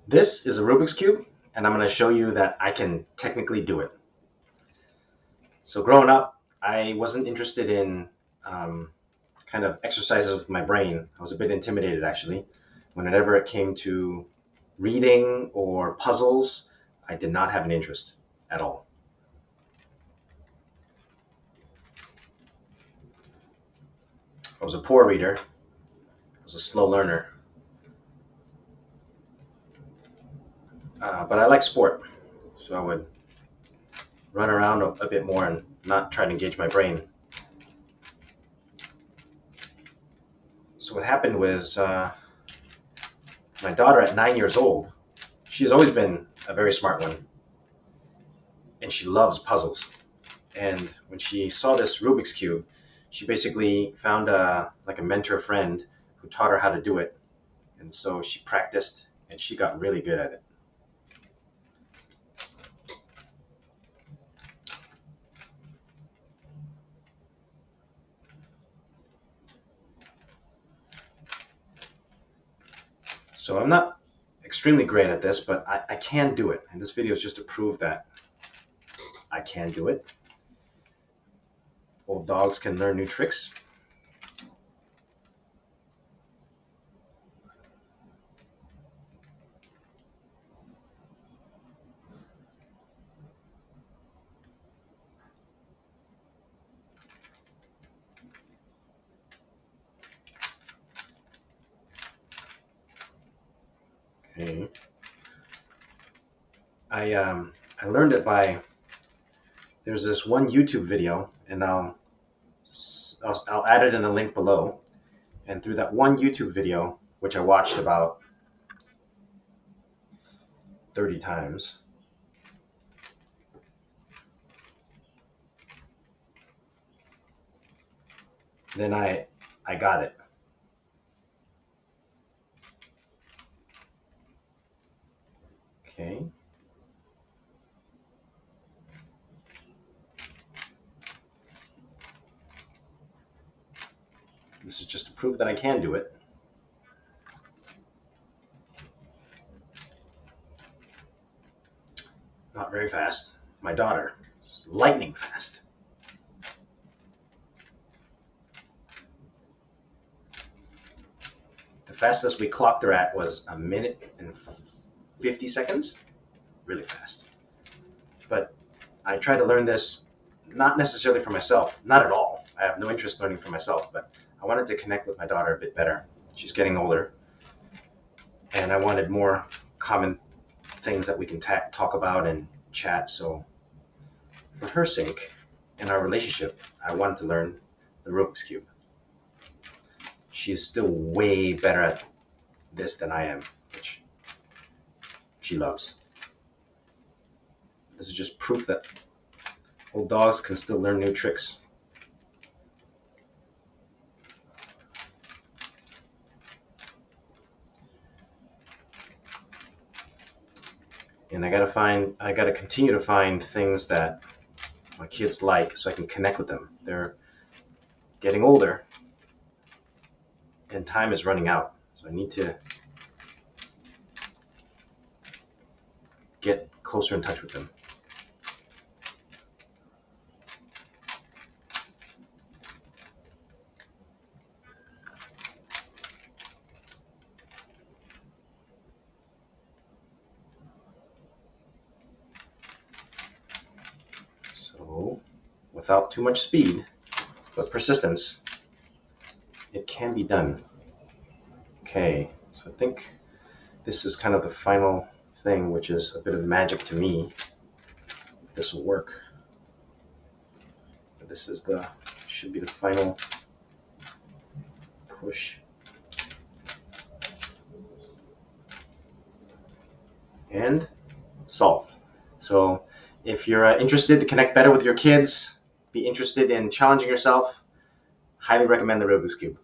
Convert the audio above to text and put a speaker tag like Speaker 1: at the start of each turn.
Speaker 1: This is a Rubik's Cube, and I'm going to show you that I can technically do it. So growing up, I wasn't interested in kind of exercises with my brain. I was a bit intimidated, actually. Whenever it came to reading or puzzles, I did not have an interest at all. I was a poor reader. I was a slow learner. But I like sport, so I would run around a bit more and not try to engage my brain. So what happened was my daughter at 9 years old, she's always been a very smart one, and she loves puzzles. And when she saw this Rubik's Cube, she basically found like a mentor friend who taught her how to do it. And so she practiced and she got really good at it. So I'm not extremely great at this, but I can do it. And this video is just to prove that I can do it. Old dogs can learn new tricks. Okay. I learned it by, there's this one YouTube video, and I'll add it in the link below. And through that one YouTube video, which I watched about 30 times, then I got it. Okay. This is just to prove that I can do it. Not very fast. My daughter, lightning fast. The fastest we clocked her at was 1 minute and 50 seconds. Really fast. But I tried to learn this not necessarily for myself, not at all. I have no interest learning for myself, but I wanted to connect with my daughter a bit better. She's getting older, and I wanted more common things that we can talk about and chat. So for her sake and our relationship, I wanted to learn the Rubik's Cube. She is still way better at this than I am, which she loves. This is just proof that old dogs can still learn new tricks. And I gotta continue to find things that my kids like so I can connect with them. They're getting older and time is running out. So I need to get closer in touch with them. So without too much speed, but persistence, it can be done. Okay, so I think this is kind of the final thing, which is a bit of magic to me, if this will work. But this is should be the final push. And solved. So if you're interested to connect better with your kids, be interested in challenging yourself, highly recommend the Rubik's Cube.